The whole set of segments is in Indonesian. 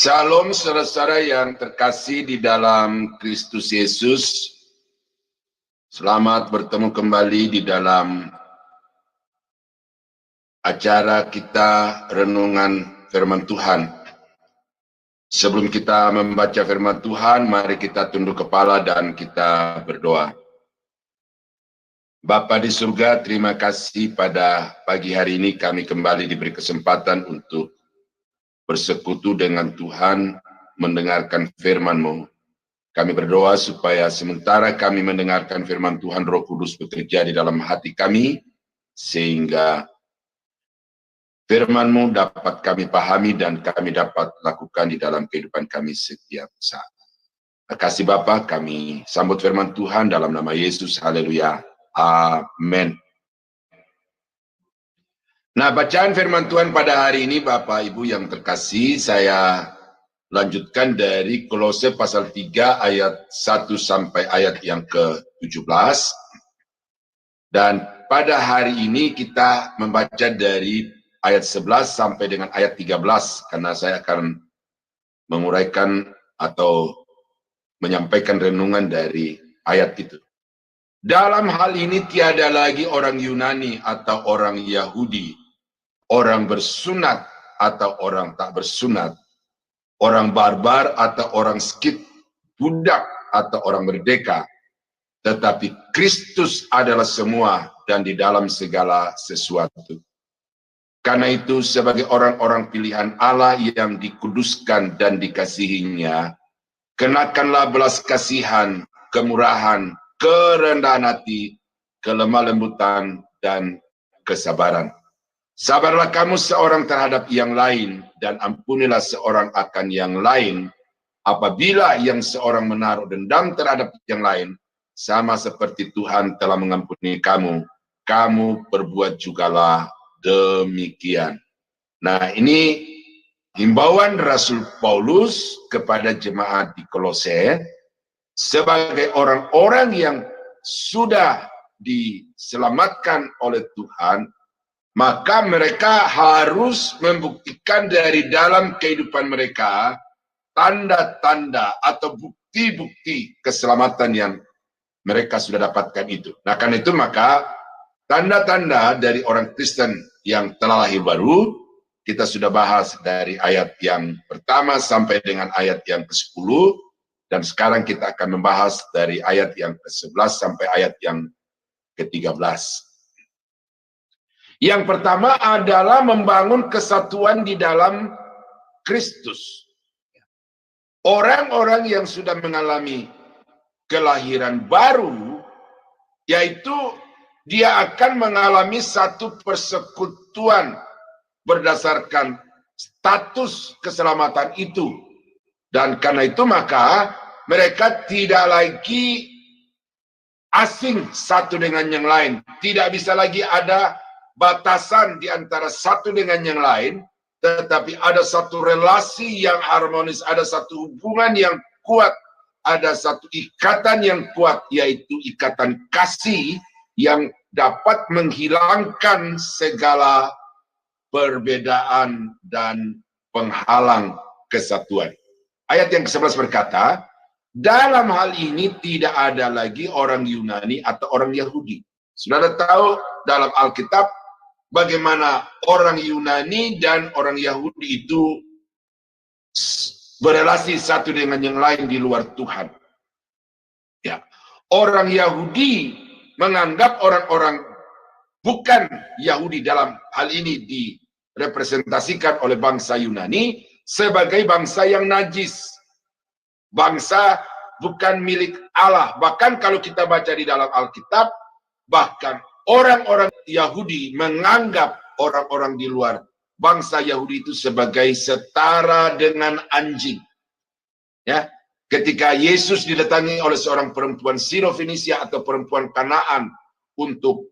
Shalom saudara-saudara yang terkasih di dalam Kristus Yesus. Selamat bertemu kembali di dalam acara kita renungan firman Tuhan. Sebelum kita membaca firman Tuhan, mari kita tunduk kepala dan kita berdoa. Bapa di surga, terima kasih pada pagi hari ini kami kembali diberi kesempatan untuk bersekutu dengan Tuhan, mendengarkan firman-Mu. Kami berdoa supaya sementara kami mendengarkan firman Tuhan, Roh Kudus bekerja di dalam hati kami, sehingga firman-Mu dapat kami pahami dan kami dapat lakukan di dalam kehidupan kami setiap saat. Terima kasih Bapa, kami sambut firman Tuhan dalam nama Yesus, haleluya, amin. Nah, bacaan firman Tuhan pada hari ini Bapak Ibu yang terkasih, saya lanjutkan dari Kolose pasal 3 ayat 1 sampai ayat yang ke-17. Dan pada hari ini kita membaca dari ayat 11 sampai dengan ayat 13, karena saya akan menguraikan atau menyampaikan renungan dari ayat itu. Dalam hal ini tiada lagi orang Yunani atau orang Yahudi, orang bersunat atau orang tak bersunat, orang barbar atau orang skit, budak atau orang merdeka, tetapi Kristus adalah semua dan di dalam segala sesuatu. Karena itu sebagai orang-orang pilihan Allah yang dikuduskan dan dikasihinya, kenakanlah belas kasihan, kemurahan, kerendahan hati, kelemah lembutan, dan kesabaran. Sabarlah kamu seorang terhadap yang lain, dan ampunilah seorang akan yang lain. Apabila yang seorang menaruh dendam terhadap yang lain, sama seperti Tuhan telah mengampuni kamu, kamu perbuat jugalah demikian. Nah, ini himbauan Rasul Paulus kepada jemaat di Kolose sebagai orang-orang yang sudah diselamatkan oleh Tuhan. Maka mereka harus membuktikan dari dalam kehidupan mereka tanda-tanda atau bukti-bukti keselamatan yang mereka sudah dapatkan itu. Nah, karena itu maka tanda-tanda dari orang Kristen yang telah lahir baru, kita sudah bahas dari ayat yang pertama sampai dengan ayat yang ke-10, dan sekarang kita akan membahas dari ayat yang ke-11 sampai ayat yang ke-13. Yang pertama adalah membangun kesatuan di dalam Kristus. Orang-orang yang sudah mengalami kelahiran baru, yaitu dia akan mengalami satu persekutuan berdasarkan status keselamatan itu. Dan karena itu maka mereka tidak lagi asing satu dengan yang lain. Tidak bisa lagi ada batasan di antara satu dengan yang lain, tetapi ada satu relasi yang harmonis, ada satu hubungan yang kuat, ada satu ikatan yang kuat, yaitu ikatan kasih yang dapat menghilangkan segala perbedaan dan penghalang kesatuan. Ayat yang ke-11 berkata, dalam hal ini tidak ada lagi orang Yunani atau orang Yahudi. Saudara tahu dalam Alkitab bagaimana orang Yunani dan orang Yahudi itu berelasi satu dengan yang lain di luar Tuhan. Ya, orang Yahudi menganggap orang-orang bukan Yahudi dalam hal ini direpresentasikan oleh bangsa Yunani sebagai bangsa yang najis, bangsa bukan milik Allah. Bahkan kalau kita baca di dalam Alkitab, bahkan orang-orang Yahudi menganggap orang-orang di luar bangsa Yahudi itu sebagai setara dengan anjing. Ya, ketika Yesus didatangi oleh seorang perempuan Siro-Fenisia atau perempuan Kanaan untuk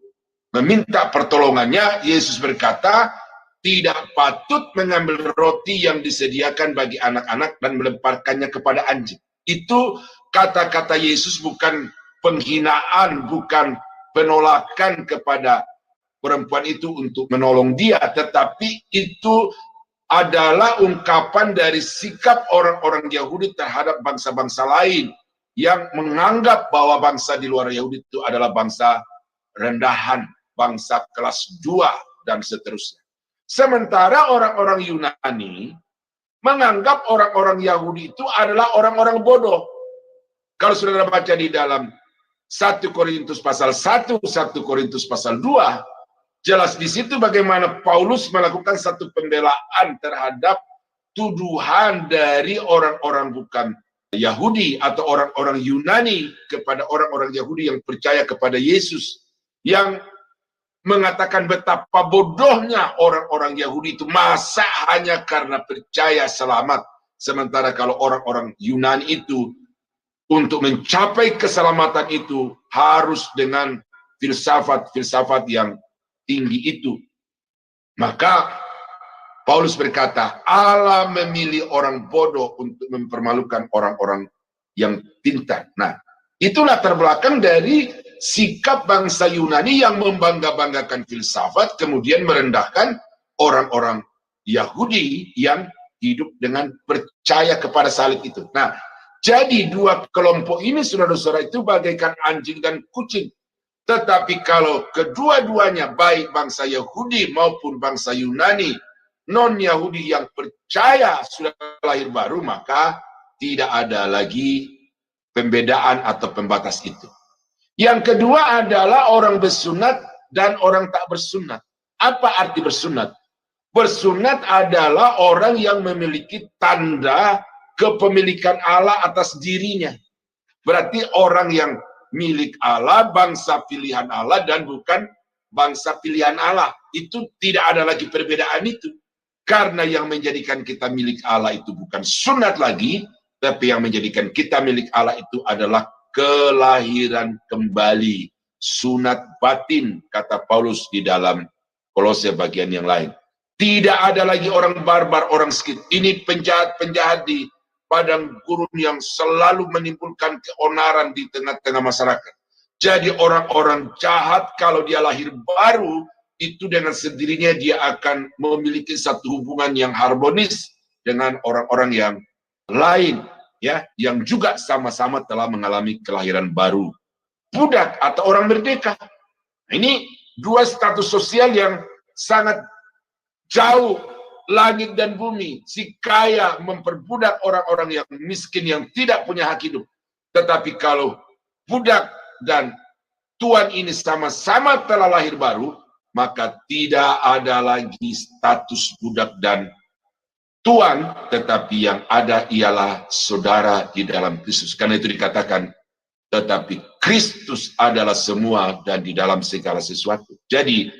meminta pertolongannya, Yesus berkata, tidak patut mengambil roti yang disediakan bagi anak-anak dan melemparkannya kepada anjing. Itu kata-kata Yesus bukan penghinaan, bukan penolakan kepada perempuan itu untuk menolong dia, tetapi itu adalah ungkapan dari sikap orang-orang Yahudi terhadap bangsa-bangsa lain yang menganggap bahwa bangsa di luar Yahudi itu adalah bangsa rendahan, bangsa kelas 2, dan seterusnya. Sementara orang-orang Yunani menganggap orang-orang Yahudi itu adalah orang-orang bodoh. Kalau saudara baca di dalam 1 Korintus pasal 1, 1 Korintus pasal 2, jelas di situ bagaimana Paulus melakukan satu pembelaan terhadap tuduhan dari orang-orang bukan Yahudi atau orang-orang Yunani kepada orang-orang Yahudi yang percaya kepada Yesus, yang mengatakan betapa bodohnya orang-orang Yahudi itu, masa hanya karena percaya selamat, sementara kalau orang-orang Yunani itu untuk mencapai keselamatan itu harus dengan filsafat-filsafat yang tinggi itu. Maka Paulus berkata, Allah memilih orang bodoh untuk mempermalukan orang-orang yang pintar. Nah, itulah terbelakang dari sikap bangsa Yunani yang membangga-banggakan filsafat, kemudian merendahkan orang-orang Yahudi yang hidup dengan percaya kepada salib itu. Nah, jadi dua kelompok ini, saudara-saudara, itu bagaikan anjing dan kucing. Tetapi kalau kedua-duanya, baik bangsa Yahudi maupun bangsa Yunani, non-Yahudi yang percaya sudah lahir baru, maka tidak ada lagi pembedaan atau pembatas itu. Yang kedua adalah orang bersunat dan orang tak bersunat. Apa arti bersunat? Bersunat adalah orang yang memiliki tanda kepemilikan Allah atas dirinya. Berarti orang yang milik Allah, bangsa pilihan Allah, dan bukan bangsa pilihan Allah. Itu tidak ada lagi perbedaan itu. Karena yang menjadikan kita milik Allah itu bukan sunat lagi, tapi yang menjadikan kita milik Allah itu adalah kelahiran kembali. Sunat batin, kata Paulus di dalam Kolose bagian yang lain. Tidak ada lagi orang barbar, orang skit. Ini penjahat-penjahat di padang gurun yang selalu menimbulkan keonaran di tengah-tengah masyarakat. Jadi orang-orang jahat kalau dia lahir baru, itu dengan sendirinya dia akan memiliki satu hubungan yang harmonis dengan orang-orang yang lain, ya, yang juga sama-sama telah mengalami kelahiran baru. Budak atau orang merdeka. Ini dua status sosial yang sangat jauh, langit dan bumi. Si kaya memperbudak orang-orang yang miskin yang tidak punya hak hidup. Tetapi kalau budak dan tuan ini sama-sama telah lahir baru, maka tidak ada lagi status budak dan tuan, tetapi yang ada ialah saudara di dalam Kristus. Karena itu dikatakan, tetapi Kristus adalah semua dan di dalam segala sesuatu. Jadi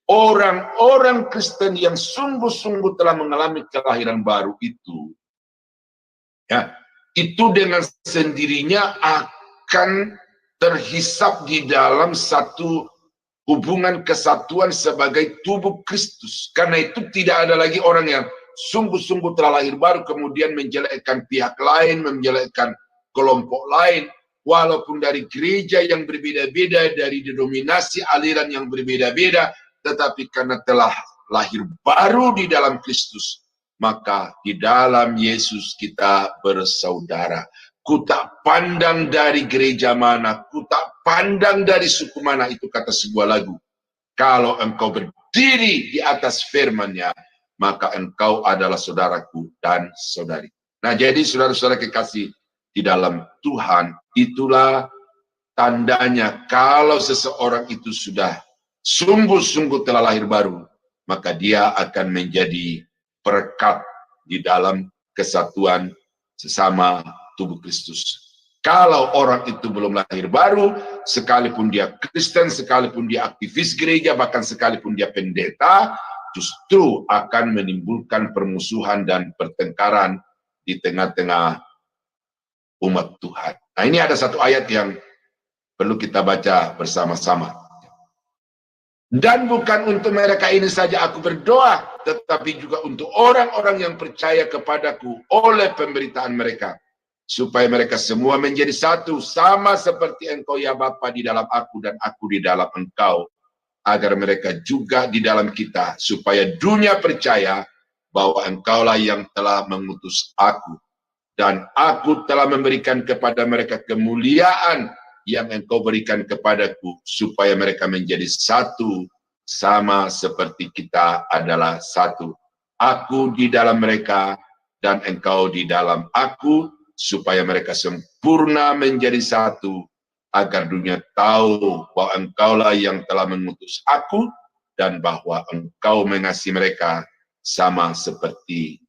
orang-orang Kristen yang sungguh-sungguh telah mengalami kelahiran baru itu, ya, itu dengan sendirinya akan terhisap di dalam satu hubungan kesatuan sebagai tubuh Kristus. Karena itu tidak ada lagi orang yang sungguh-sungguh telah lahir baru kemudian menjelekkan pihak lain, menjelekkan kelompok lain, walaupun dari gereja yang berbeda-beda, dari denominasi aliran yang berbeda-beda, tetapi karena telah lahir baru di dalam Kristus, maka di dalam Yesus kita bersaudara. Ku tak pandang dari gereja mana, ku tak pandang dari suku mana, itu kata sebuah lagu. Kalau engkau berdiri di atas firman-Nya, maka engkau adalah saudaraku dan saudari. Nah, jadi saudara-saudara kekasih di dalam Tuhan, itulah tandanya kalau seseorang itu sudah sungguh-sungguh telah lahir baru, maka dia akan menjadi perekat di dalam kesatuan sesama tubuh Kristus. Kalau orang itu belum lahir baru, sekalipun dia Kristen, sekalipun dia aktivis gereja, bahkan sekalipun dia pendeta, justru akan menimbulkan permusuhan dan pertengkaran di tengah-tengah umat Tuhan. Nah, ini ada satu ayat yang perlu kita baca bersama-sama. Dan bukan untuk mereka ini saja aku berdoa, tetapi juga untuk orang-orang yang percaya kepadaku oleh pemberitaan mereka, supaya mereka semua menjadi satu, sama seperti engkau ya Bapa di dalam aku dan aku di dalam engkau, agar mereka juga di dalam kita, supaya dunia percaya bahwa engkaulah yang telah mengutus aku, dan aku telah memberikan kepada mereka kemuliaan yang engkau berikan kepadaku, supaya mereka menjadi satu, sama seperti kita adalah satu. Aku di dalam mereka, dan engkau di dalam aku, supaya mereka sempurna menjadi satu, agar dunia tahu bahwa engkaulah yang telah mengutus aku, dan bahwa engkau mengasihi mereka sama seperti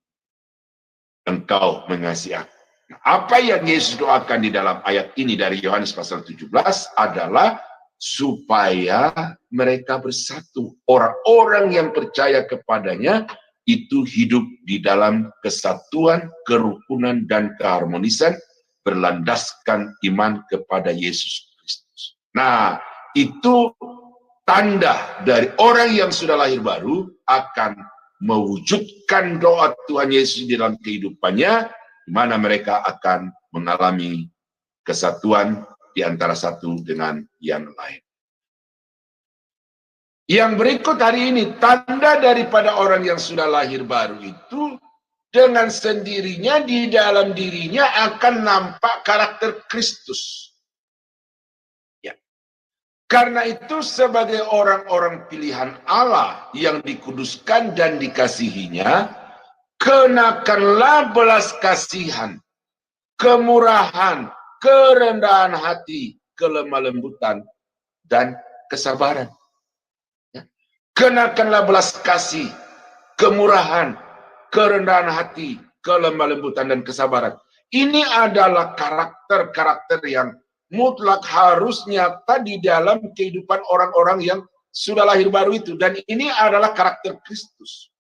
engkau mengasihi aku. Nah, apa yang Yesus doakan di dalam ayat ini dari Yohanes pasal 17 adalah supaya mereka bersatu. Orang-orang yang percaya kepadanya itu hidup di dalam kesatuan, kerukunan, dan keharmonisan berlandaskan iman kepada Yesus Kristus. Nah, itu tanda dari orang yang sudah lahir baru akan mewujudkan doa Tuhan Yesus di dalam kehidupannya, di mana mereka akan mengalami kesatuan di antara satu dengan yang lain. Yang berikut hari ini, tanda daripada orang yang sudah lahir baru itu, dengan sendirinya di dalam dirinya akan nampak karakter Kristus. Karena itu sebagai orang-orang pilihan Allah yang dikuduskan dan dikasihinya, kenakanlah belas kasihan, kemurahan, kerendahan hati, kelemah lembutan, dan kesabaran. Kenakanlah belas kasih, kemurahan, kerendahan hati, kelemah lembutan, dan kesabaran. Ini adalah karakter-karakter yang mutlak harus nyata di dalam kehidupan orang-orang yang sudah lahir baru itu. Dan ini adalah karakter Kristus.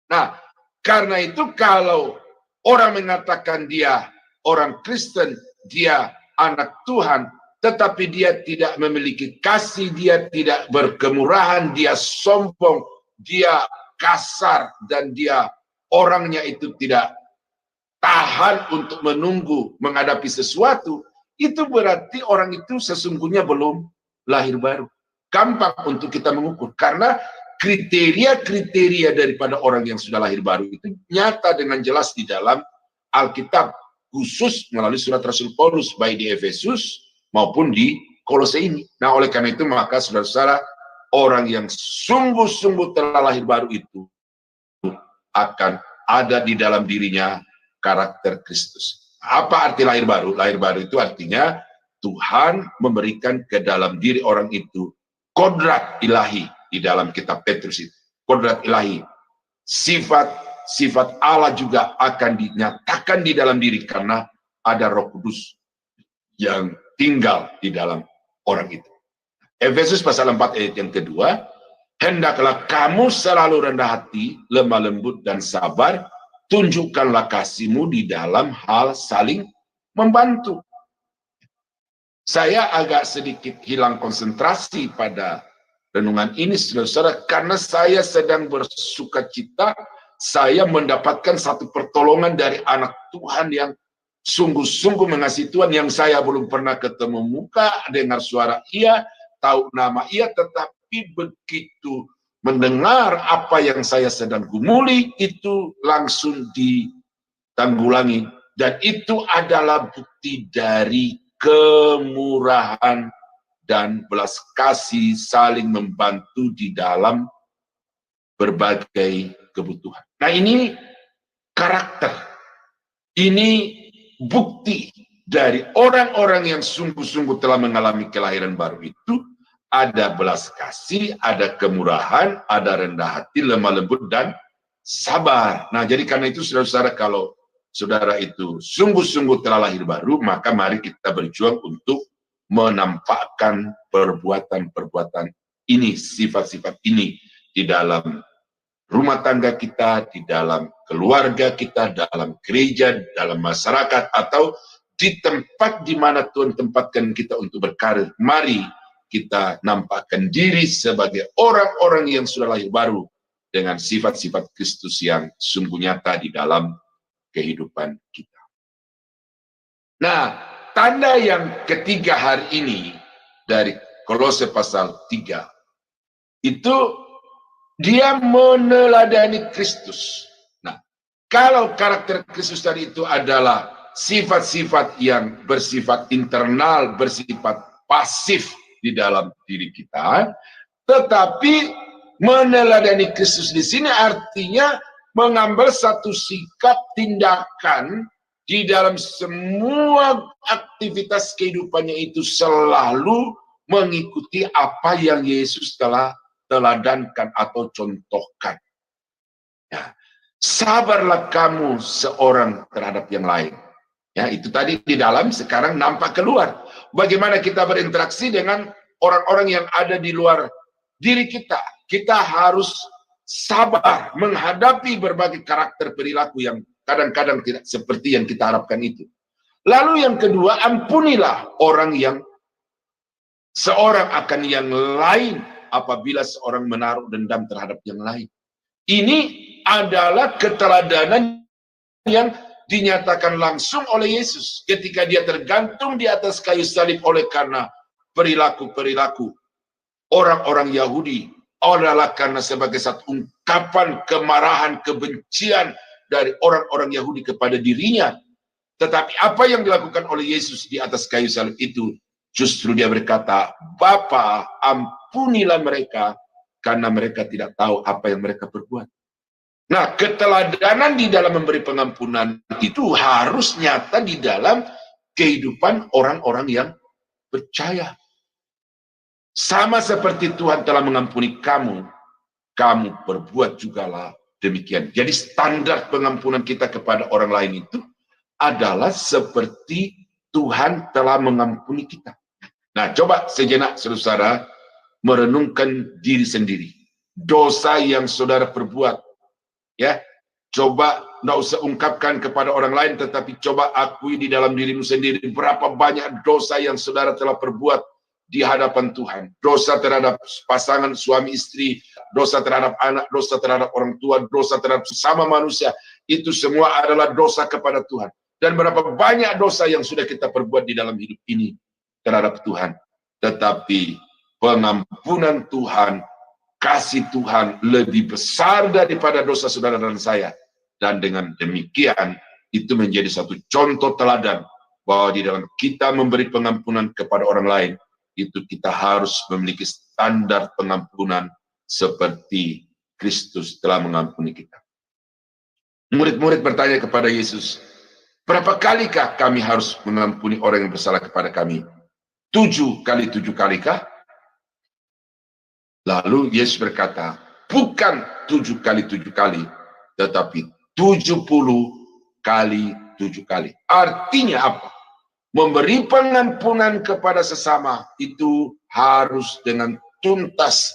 Nah, karena itu kalau orang mengatakan dia orang Kristen, dia anak Tuhan, tetapi dia tidak memiliki kasih, dia tidak berkemurahan, dia sombong, dia kasar, dan dia orangnya itu tidak tahan untuk menunggu menghadapi sesuatu, itu berarti orang itu sesungguhnya belum lahir baru. Gampang untuk kita mengukur, karena kriteria-kriteria daripada orang yang sudah lahir baru itu nyata dengan jelas di dalam Alkitab, khusus melalui surat Rasul Paulus, baik di Efesus maupun di Kolose ini. Nah, oleh karena itu maka saudara-saudara, orang yang sungguh-sungguh telah lahir baru itu akan ada di dalam dirinya karakter Kristus. Apa arti lahir baru? Lahir baru itu artinya Tuhan memberikan ke dalam diri orang itu kodrat ilahi di dalam kitab Petrus itu. Kodrat ilahi. Sifat Allah juga akan dinyatakan di dalam diri karena ada Roh Kudus yang tinggal di dalam orang itu. Efesus pasal 4 ayat yang kedua, hendaklah kamu selalu rendah hati, lemah lembut, dan sabar, tunjukkanlah kasihmu di dalam hal saling membantu. Saya agak sedikit hilang konsentrasi pada renungan ini, saudara-saudara, karena saya sedang bersukacita, saya mendapatkan satu pertolongan dari anak Tuhan yang sungguh-sungguh mengasihi Tuhan, yang saya belum pernah ketemu muka, dengar suara ia, tahu nama ia, tetapi begitu mendengar apa yang saya sedang gumuli, itu langsung ditanggulangi. Dan itu adalah bukti dari kemurahan dan belas kasih saling membantu di dalam berbagai kebutuhan. Nah, ini karakter. Ini bukti dari orang-orang yang sungguh-sungguh telah mengalami kelahiran baru itu. Ada belas kasih, ada kemurahan, ada rendah hati, lemah lembut, dan sabar. Nah, jadi karena itu saudara-saudara, kalau saudara itu sungguh-sungguh telah lahir baru, maka mari kita berjuang untuk menampakkan perbuatan-perbuatan ini, sifat-sifat ini di dalam rumah tangga kita, di dalam keluarga kita, dalam gereja, dalam masyarakat, atau di tempat di mana Tuhan tempatkan kita untuk berkarir. Mari kita nampakkan diri sebagai orang-orang yang sudah lahir baru dengan sifat-sifat Kristus yang sungguh nyata di dalam kehidupan kita. Nah, tanda yang ketiga hari ini dari Kolose pasal 3 itu dia meneladani Kristus. Nah, Kalau karakter Kristus tadi itu adalah sifat-sifat yang bersifat internal, bersifat pasif di dalam diri kita, tetapi meneladani Kristus di sini artinya mengambil satu sikap tindakan di dalam semua aktivitas kehidupannya itu selalu mengikuti apa yang Yesus telah teladankan atau contohkan. Ya. Sabarlah kamu seorang terhadap yang lain. Ya, itu tadi di dalam, sekarang nampak keluar. Bagaimana kita berinteraksi dengan orang-orang yang ada di luar diri kita. Kita harus sabar menghadapi berbagai karakter perilaku yang kadang-kadang tidak seperti yang kita harapkan itu. Lalu yang kedua, ampunilah orang yang seorang akan yang lain apabila seorang menaruh dendam terhadap yang lain. Ini adalah keteladanan yang dinyatakan langsung oleh Yesus ketika dia tergantung di atas kayu salib oleh karena perilaku-perilaku orang-orang Yahudi adalah karena sebagai satu ungkapan kemarahan, kebencian dari orang-orang Yahudi kepada dirinya. Tetapi apa yang dilakukan oleh Yesus di atas kayu salib itu, justru dia berkata, Bapa, ampunilah mereka, karena mereka tidak tahu apa yang mereka perbuat. Nah, keteladanan di dalam memberi pengampunan itu harus nyata di dalam kehidupan orang-orang yang percaya. Sama seperti Tuhan telah mengampuni kamu, kamu berbuat jugalah demikian. Jadi standar pengampunan kita kepada orang lain itu adalah seperti Tuhan telah mengampuni kita. Nah, coba sejenak saudara merenungkan diri sendiri. Dosa yang saudara perbuat, ya, coba nggak usah ungkapkan kepada orang lain, tetapi coba akui di dalam dirimu sendiri berapa banyak dosa yang saudara telah perbuat di hadapan Tuhan. Dosa terhadap pasangan suami istri, dosa terhadap anak, dosa terhadap orang tua, dosa terhadap sesama manusia. Itu semua adalah dosa kepada Tuhan. Dan berapa banyak dosa yang sudah kita perbuat di dalam hidup ini terhadap Tuhan. Tetapi pengampunan Tuhan, kasih Tuhan lebih besar daripada dosa saudara dan saya. Dan dengan demikian, itu menjadi satu contoh teladan bahwa di dalam kita memberi pengampunan kepada orang lain, itu kita harus memiliki standar pengampunan seperti Kristus telah mengampuni kita. Murid-murid bertanya kepada Yesus, berapa kalikah kami harus mengampuni orang yang bersalah kepada kami? 7 kali 7 kalikah? Lalu Yesus berkata, bukan 7 kali 7 kali, tetapi 70 kali 7 kali. Artinya apa? Memberi pengampunan kepada sesama itu harus dengan tuntas,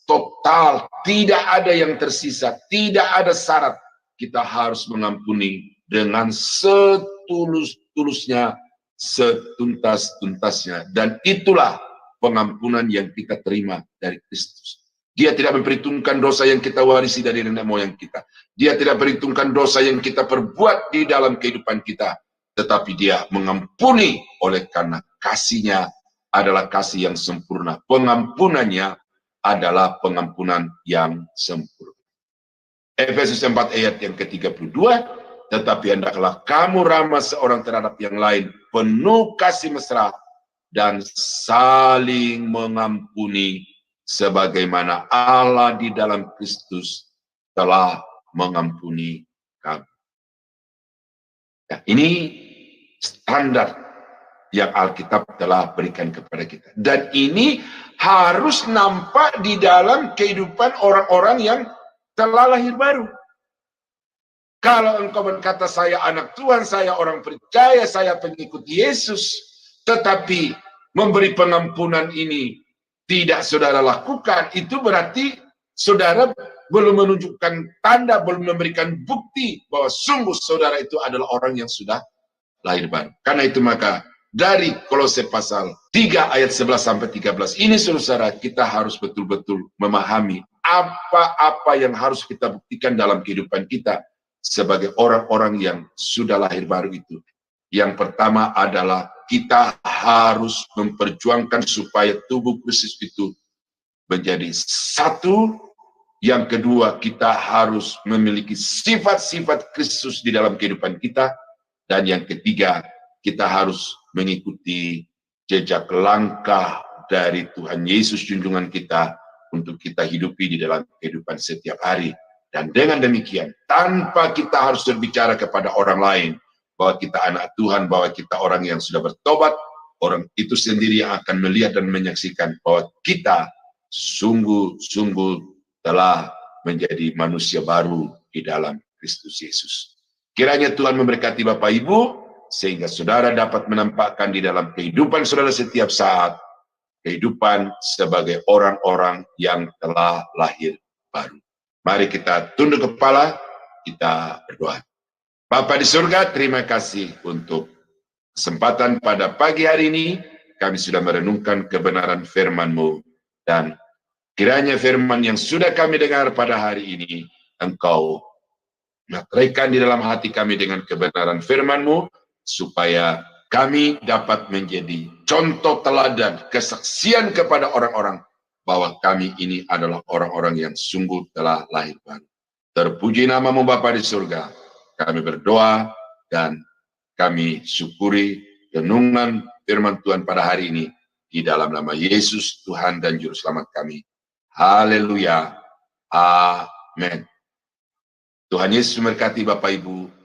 total, tidak ada yang tersisa, tidak ada syarat. Kita harus mengampuni dengan setulus-tulusnya, setuntas-tuntasnya. Dan itulah pengampunan yang kita terima dari Kristus. Dia tidak memperhitungkan dosa yang kita warisi dari nenek moyang kita. Dia tidak memperhitungkan dosa yang kita perbuat di dalam kehidupan kita. Tetapi dia mengampuni oleh karena kasihnya adalah kasih yang sempurna. Pengampunannya adalah pengampunan yang sempurna. Efesus 4 ayat yang ke-32, tetapi hendaklah kamu ramah seorang terhadap yang lain, penuh kasih mesra, dan saling mengampuni, sebagaimana Allah di dalam Kristus telah mengampuni kamu. Ya, ini standar yang Alkitab telah berikan kepada kita. Dan ini harus nampak di dalam kehidupan orang-orang yang telah lahir baru. Kalau engkau berkata, saya anak Tuhan, saya orang percaya, saya pengikut Yesus, tetapi memberi pengampunan ini tidak saudara lakukan, itu berarti saudara belum menunjukkan tanda, belum memberikan bukti bahwa sungguh saudara itu adalah orang yang sudah lahir baru. Karena itu maka dari Kolose pasal 3 ayat 11 sampai 13 ini saudara, kita harus betul-betul memahami apa-apa yang harus kita buktikan dalam kehidupan kita sebagai orang-orang yang sudah lahir baru itu. Yang pertama adalah kita harus memperjuangkan supaya tubuh Kristus itu menjadi satu, Yang kedua, kita harus memiliki sifat-sifat Kristus di dalam kehidupan kita. Dan yang ketiga, kita harus mengikuti jejak langkah dari Tuhan Yesus junjungan kita untuk kita hidupi di dalam kehidupan setiap hari. Dan dengan demikian, tanpa kita harus berbicara kepada orang lain bahwa kita anak Tuhan, bahwa kita orang yang sudah bertobat, orang itu sendiri yang akan melihat dan menyaksikan bahwa kita sungguh-sungguh telah menjadi manusia baru di dalam Kristus Yesus. Kiranya Tuhan memberkati Bapak Ibu, sehingga saudara dapat menampakkan di dalam kehidupan saudara setiap saat, kehidupan sebagai orang-orang yang telah lahir baru. Mari kita tunduk kepala, kita berdoa. Bapa di surga, terima kasih untuk kesempatan pada pagi hari ini. Kami sudah merenungkan kebenaran firman-Mu, dan kiranya firman yang sudah kami dengar pada hari ini, Engkau materaikan di dalam hati kami dengan kebenaran firman-Mu, supaya kami dapat menjadi contoh teladan, kesaksian kepada orang-orang bahwa kami ini adalah orang-orang yang sungguh telah lahir baru. Terpuji nama-Mu Bapa di surga. Kami berdoa dan kami syukuri renungan firman Tuhan pada hari ini di dalam nama Yesus Tuhan dan Juru Selamat kami. Haleluya. Amin. Tuhan Yesus memberkati Bapak Ibu.